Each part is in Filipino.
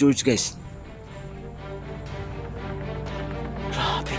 George guys. Grabe.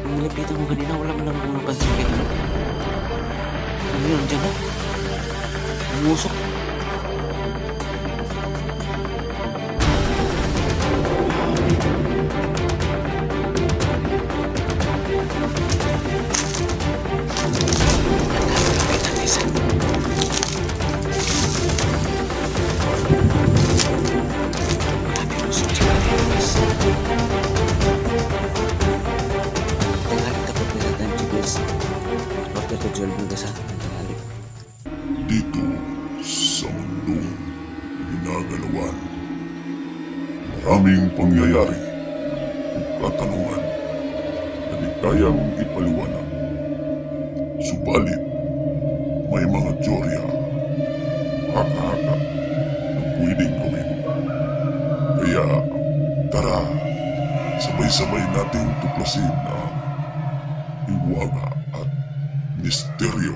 Nung nilapitan ko kanina, wala man lang ako napansin kita. Ano yun, dyan na? Umusok. Dito sa mundong ginagalawan, maraming pangyayari at katanungan na di kayang ipaliwanag. Subalit, may mga teorya, haka-haka na pwedeng gawin. Kaya, tara, sabay-sabay nating tuklasin ang hiwaga at misteryo.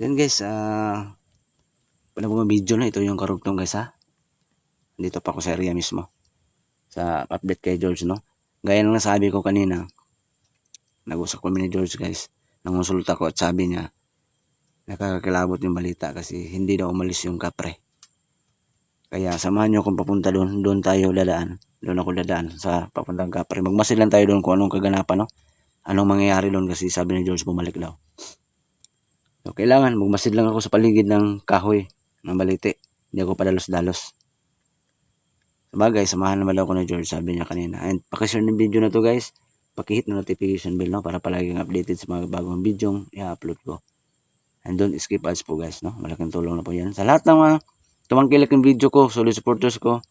Yan guys, panabungang video na ito yung karugtong guys ha. Dito pa ako sa area mismo. Sa update kay George no. Gaya ng nasabi ko kanina, nag-usap kami ni George guys. Nangonsulta ko at sabi niya, nakakakilabot yung balita kasi hindi daw umalis yung kapre. Kaya samahan nyo kung papunta doon. Doon tayo dadaan. Doon ako dadaan sa papuntang kapre. Magmasid lang tayo doon kung anong kaganapan no. Anong mangyayari doon kasi sabi ni George bumalik daw. So, kailangan magmasid lang ako sa paligid ng kahoy ng balite. Hindi ako padalos-dalos. Sabagay, samahan naman daw ako ni George, sabi niya kanina. And pakishare ng video na to guys. Pakihit na notification bell no, para palaging updated sa mga bagong video i-upload ko. And don't skip ads po guys no. Malaking tulong na po yan. Sa lahat ng mga tumangkilik ng video ko, solid supporters ko,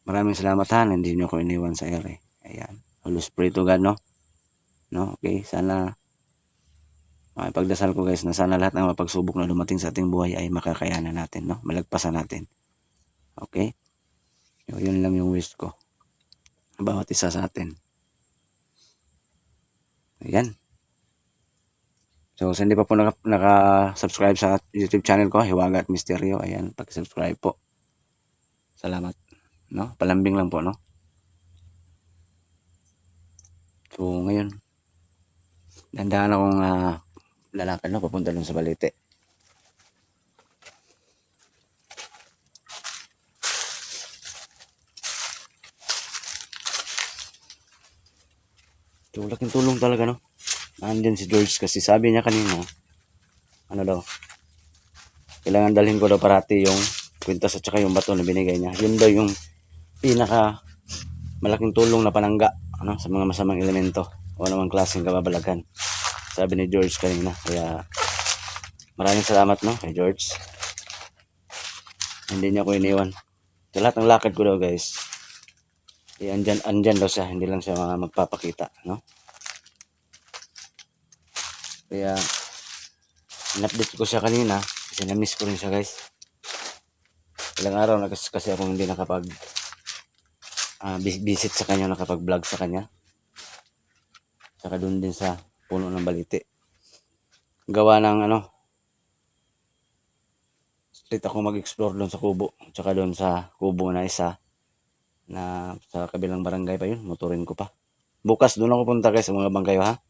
maraming salamat ha. Hindi nyo ako iniwan sa ere. Ayan. Always pray to God no. No, okay. Sana pagdasal ko guys na sana lahat ng mapagsubok na dumating sa ating buhay ay makakayanan natin, no? Malagpasan natin. Okay? Yun lang yung wish ko. Bawat isa sa atin. Ayan. So, sa hindi pa po naka-subscribe sa YouTube channel ko, Hiwaga at Misteryo, ayan, pag-subscribe po. Salamat. No? Palambing lang po, no? So, ngayon, dandahan akong lalakad no, papunta dun sa balite. So, laking tulong talaga no. Nandyan si George kasi sabi niya kanina, ano daw, kailangan dalhin ko daw parati yung kwintas at saka yung bato na binigay niya. Yun daw yung pinaka malaking tulong na panangga ano, sa mga masamang elemento o namang klaseng kababalagan. Sabi ni George kanina. Kaya maraming salamat no kay George. Hindi niya ako iniwan. Sa lahat ng lakad ko daw guys, andyan daw siya, hindi lang siya mga magpapakita no. Kaya in-update ko siya kanina kasi na-miss ko rin siya guys. Ilang araw na kasi akong hindi nakapag visit sa kanya, nakapag-vlog sa kanya. Saka doon din sa puno ng balite. Gawa ng ano, straight ako mag-explore doon sa kubo. Tsaka doon sa kubo na isa na sa kabilang barangay pa yun, motorin ko pa. Bukas doon ako punta guys sa mga bangkayo ha.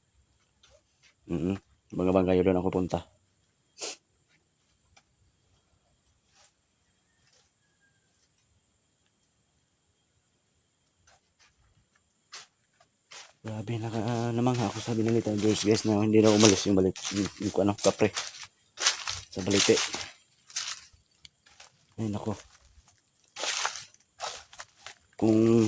Mga bangkayo doon ako punta. Grabe, namangha ako sa binalita ng George guys na hindi na umalis yung ano, kapre sa balite. Ay nako. Kung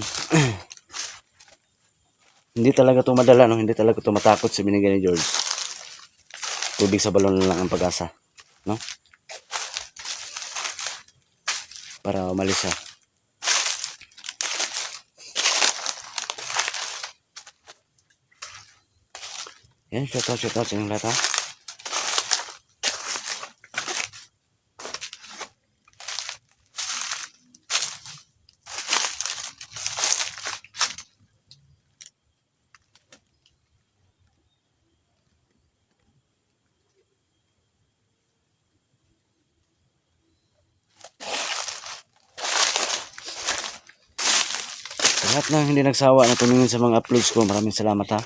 hindi talaga ito madala, no? Hindi talaga ito matakot sa binigay ni George. Tubig sa balon lang ang pag-asa, no? Para umalis siya. Yan, shout out sa inyong lahat ha. Sa lahat ng hindi nagsawa na tumingin sa mga uploads ko, maraming salamat ha.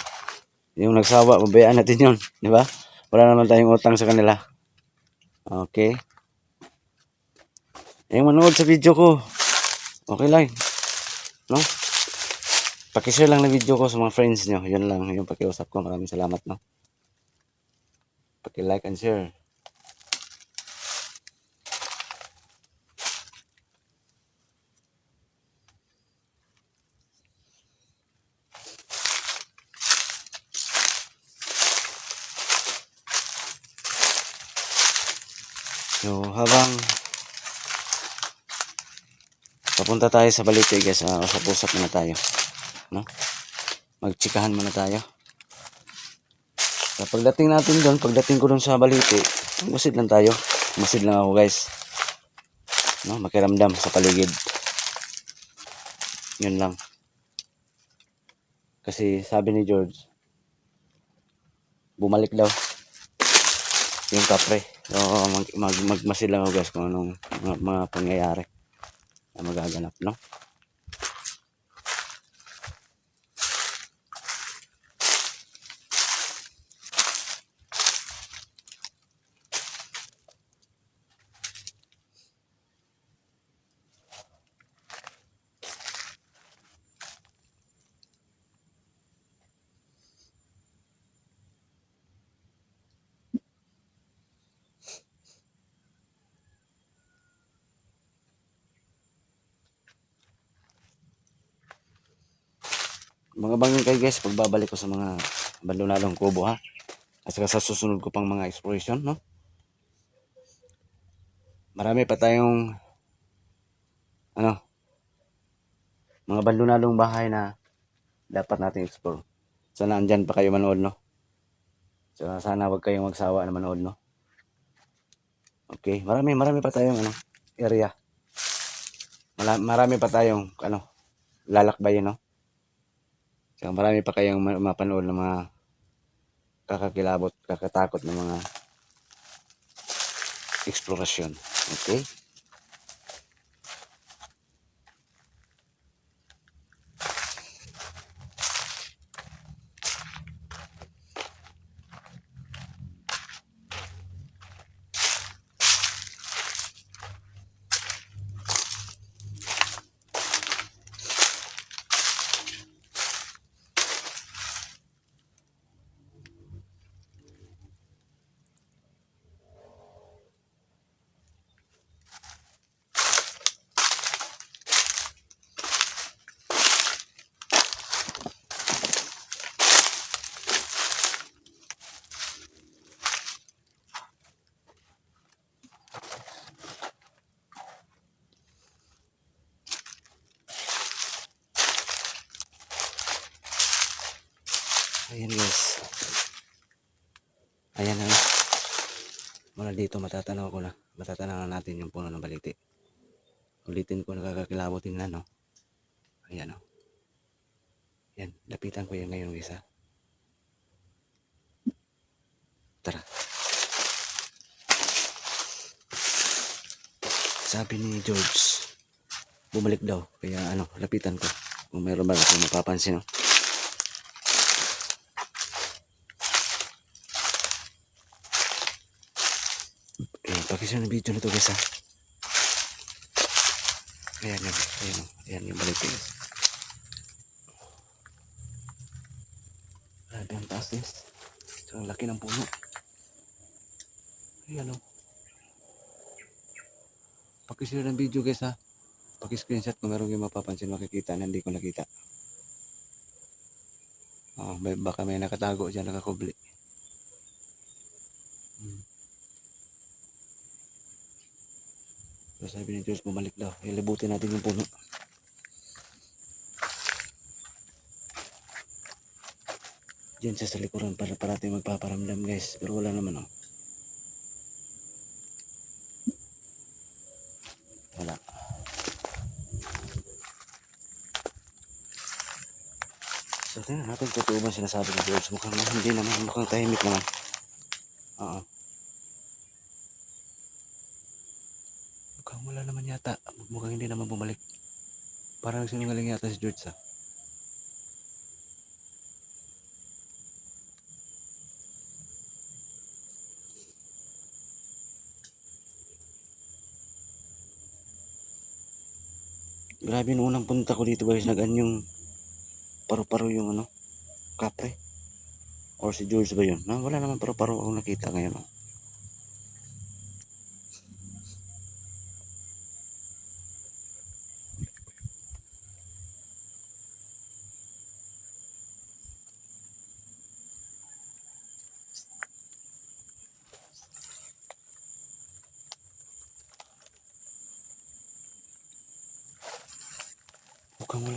Yung nagsawa, pabayaan natin yun. Di ba? Wala naman tayong utang sa kanila. Okay. Yung manood sa video ko, okay lang. No? Pakishare lang na video ko sa mga friends nyo. Yun lang yung pakiusap ko. Maraming salamat. No? Paki-like and share. So, habang papunta tayo sa Balite guys, usap-usap muna tayo. No? Magtsikahan muna tayo. So, pagdating natin doon, pagdating ko doon sa Balite, masid lang tayo. Masid lang ako guys. No? Makiramdam sa paligid. Yun lang. Kasi sabi ni George, bumalik daw yung kapre. So, magmasid lang ako guys kung anong mga pangyayari na magaganap, no? Mga bangin kayo guys, pagbabalik ko sa mga abandonadong kubo ha. At saka sa susunod ko pang mga exploration, no? Marami pa tayong mga abandonadong bahay na dapat nating explore. Sana andyan pa kayo manood, no? So, sana wag kayong magsawa na manood, no? Okay, marami pa tayong area. Marami pa tayong lalakbayin, no? So, marami pa kayong mapanood ng mga kakakilabot, kakatakot ng mga eksplorasyon. Okay? Ayan guys. Ayan na. Mula dito matatanaw na natin yung puno ng baliti. Ulitin ko, nakakakilabot tingnan, no? Ayan, no? Yan, lapitan ko yan ngayon guys ha. Tara. Sabi ni George, bumalik daw. Kaya lapitan ko. Kung mayroon ba akong mapapansin, no? Pakishare ng video na to guys ha. Ayan yung baliti guys. Grabe ang taas guys. So, ang laki ng puno. Ayan o. Pakishare ng video guys ha. Paki-screenshot kung meron yung mapapansin, makikita na hindi ko nakita. Baka may nakatago dyan, nakakubli. So, sabi ni George, bumalik daw. Ilibutin natin yung puno. Diyan sa likuran para parating magpaparamdam guys. Pero wala naman Wala. So tingnan natin totoo ba sinasabi ni George. Mukhang hindi naman. Mukhang tahimik naman. Mukhang wala naman yata. Mukhang hindi naman bumalik. Parang sinungaling yata si George ha. Grabe nung unang punta ko dito guys, yung paru-paro yung ano, kapre. Or si George ba yun? No, wala naman paru-paro akong nakita ngayon. Oh.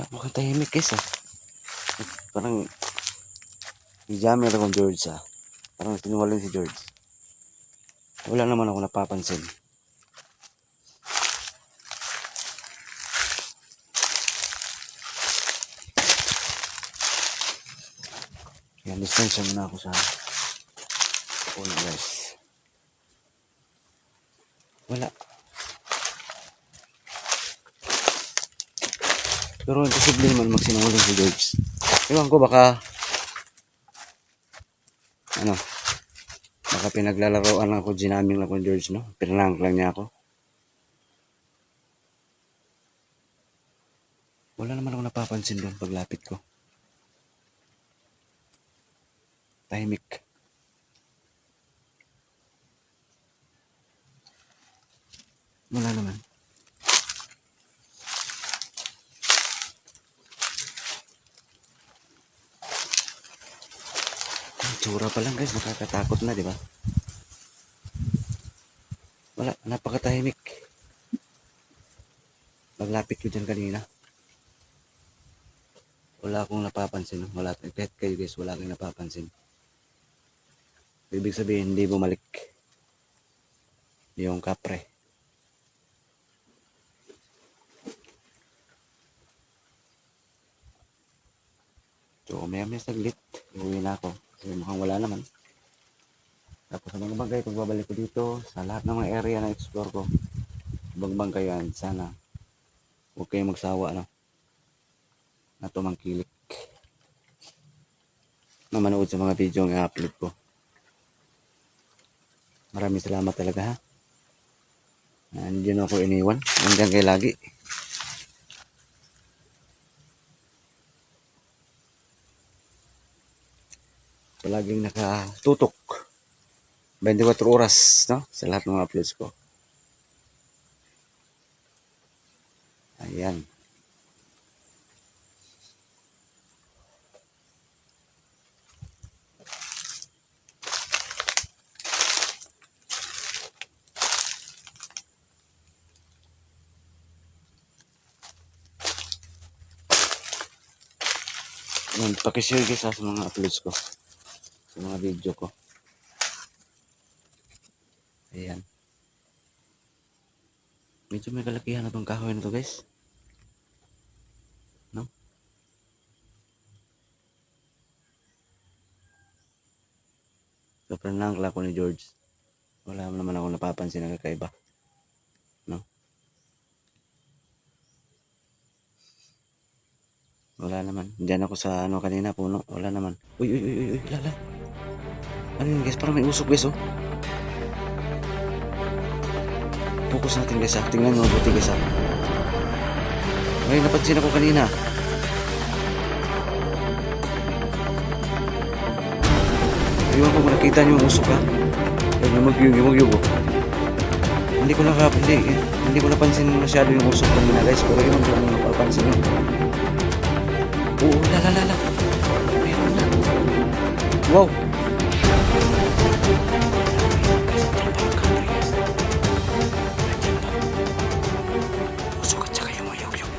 Mukhang tahimik guys ah. Parang jammer akong George ah. Parang sinungaling si George. Wala naman ako napapansin. Yan, distansya muna ako sa puno guys. Wala. Pero imposible naman magsinungaling si George. Ewan ko baka baka pinaglalaroan lang ako, ginaming lang ako George, no? Pinanang lang niya ako. Wala naman ako napapansin doon paglapit ko. Tahimik. Wala naman. Ang tsura pa lang guys, nakakatakot na, di ba? Wala, napakatahimik. Paglapit ko dyan kanina. Wala akong napapansin. Wala, kahit kayo guys, wala akong napapansin. Ibig sabihin, hindi bumalik yung kapre. So, maya saglit. Uwi na ako. Kasi mukhang wala naman. Tapos sa mga bagay, pagbabalik ko dito, sa lahat ng mga area na explore ko, bagbang kayo yan. Sana, huwag kayong magsawa, no? Na tumangkilik. Na manood sa mga video ang i-upload ko. Maraming salamat talaga, ha? Nandiyan ako iniwan. Nandiyan kayo lagi. Palaging nakatutok 24 oras, no? Sa lahat ng mga uploads ko. Ayan. Ayan, pakishare guys sa mga uploads ko. Sa mga video ko. Ayan. Medyo may kalakihan na itong kahoy na to guys. No? Sobrang nangkla ko ni George. Wala naman ako napapansin na kakaiba. No? Wala naman. Diyan ako sa ano kanina puno. Wala naman. Uy, uy, uy, uy, uy, lala. Ano yun guys? Parang may usok guys oh. Focus natin guys ah. Tingnan nyo mabuti guys ah. Ay, napansin ako kanina. Iwan ko kung nakita nyo yung usok ha. Ay, yumugyug oh. Hindi ko napansin masyado yung usok kanina guys. Pero iwan ko lang napapansin yun. Oo, lala. Meron na. Wow. Usok at saka yung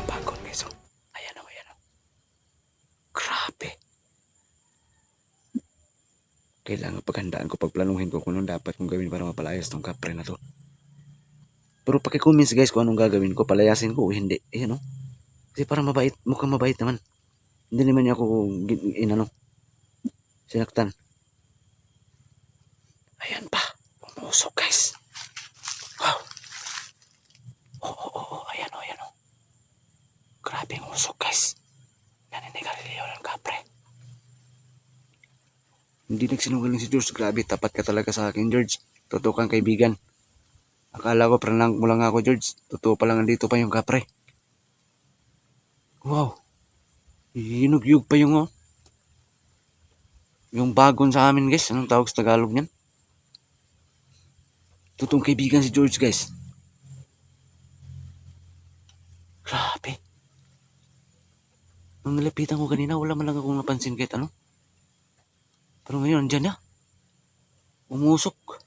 bagon guys oh. Ayan oh. Grabe. Kailangan paghandaan ko, pagplanuhin ko kung anong dapat kong gawin para mapalayas tong kapre na to. Pero paki-comments guys kung anong gagawin ko, palayasin ko o hindi. Ayan oh. Kasi parang mabait, mukhang mabait naman. Hindi naman niya ako sinaktan. Ayan pa. Umusok guys. Wow. Oo. Ayan oh. Grabe ang usok guys. Naninigarilyo ng kapre. Hindi nagsinungaling si George. Grabe, tapat ka talaga sa akin George. Totoo kang kaibigan. Akala ko prank mo lang ako George. Totoo pa lang andito pa yung kapre. Wow. Yug pa yung oh. Yung bagon sa amin guys. Anong tawag sa Tagalog niyan? Totoong kaibigan si George guys. Grabe. Nung nalapitan ko kanina, wala man lang akong napansin kahit ano. Pero ngayon, andyan na. Umusok.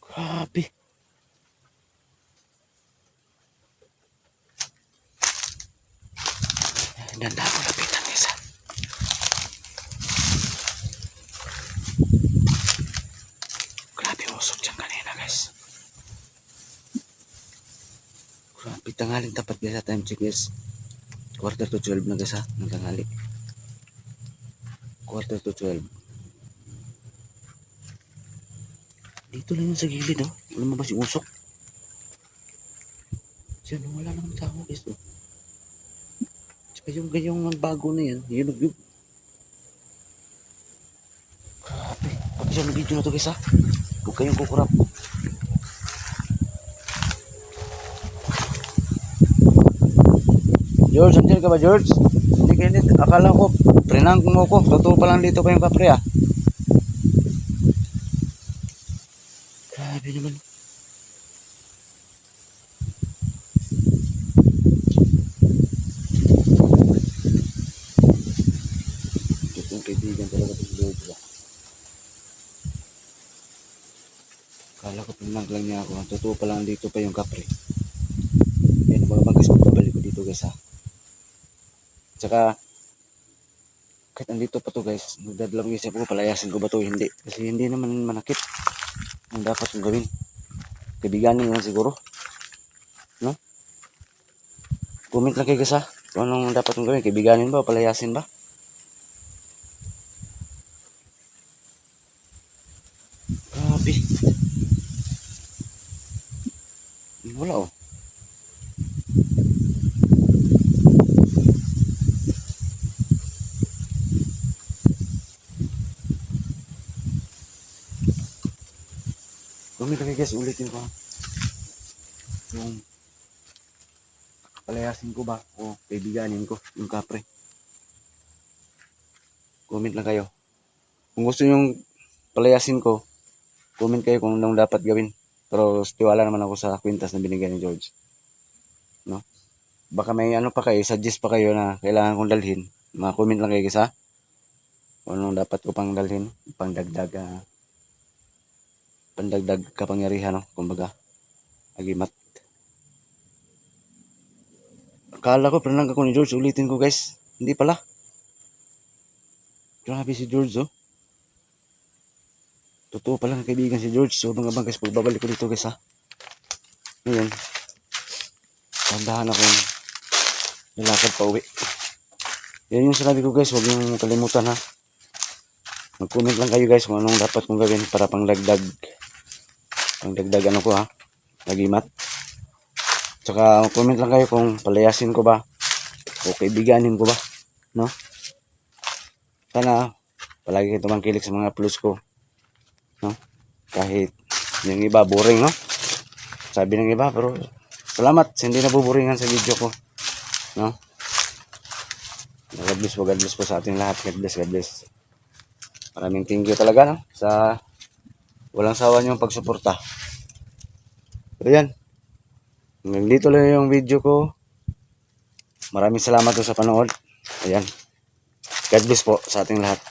Grabe. Ganda ako lapitan guys ha. Grabe umusok dyan kanina guys. Grabe, tanghaling tapat guys sa time check guys. 11:45 na guys ha, ng tanghali. 11:45. Dito lang yun sa gilid oh. Lumabas yung usok. Diyan, wala namang tao guys oh. Tsaka yung ganyang bago na yan, yun. Grabe. Pag siya ng video na to guys ha. Huwag kayong kukurap. George, andyan ka ba George? Hindi ganit. Akala ko, prinang mo ko. Totoo pa lang dito pa yung kapre ah. Grabe naman. Itong kaibigan talaga ng George ah. Akala ko prinang lang niya ako. Totoo pa lang dito pa yung kapre. Yan, mga guys, magbabalik ko dito guys ha. Tsaka, kahit andito pa to guys, nagdadalawang isip ko, palayasin ko ba to? Hindi. Kasi hindi naman manakit. Ang dapat kong gawin. Kaibiganin lang siguro. No? Comment lang kayo guys ha. Kung anong dapat kong gawin. Kaibiganin ba o palayasin ba? Grabe. Wala oh. Comment lang kayo guys, ulitin ko ha. Yung palayasin ko ba o kaibiganin ko yung kapre. Comment lang kayo. Kung gusto yung palayasin ko, comment kayo kung anong dapat gawin. Pero tiwala naman ako sa kwintas na binigay ni George. No? Baka may ano pa kayo, suggest pa kayo na kailangan kong dalhin. Mga comment lang kayo guys ha. Kung anong dapat ko pang dalhin, pandagdag kapangyarihan no, kumbaga. Agimat. Akala ko pranang ako ni George, ulitin ko guys. Hindi pala. Grabe si George oh. Totoo pala ng kaibigan si George. So mga guys, pagbabalik ko dito guys ha. Ngayon, tandahan akong nilakad pa uwi. Yan yung sinabi ko guys, huwag niyong kalimutan ha. Mag-comment lang kayo guys kung anong dapat kong gawin para pangdagdag ano ko ha. Nagimat. Tsaka comment lang kayo kung palayasin ko ba o kaibiganin ko ba. No? Sana palagi kayo tumangkilik sa mga uploads ko. No? Kahit yung iba boring no? Sabi ng iba pero salamat hindi nabuboringan sa video ko. No? God bless po sa ating lahat. God bless. Maraming thank you talaga no? Sa walang sawa niyong pagsuporta. Pero yan. Hanggang dito lang yung video ko. Maraming salamat po sa panood. Ayan. God bless po sa ating lahat.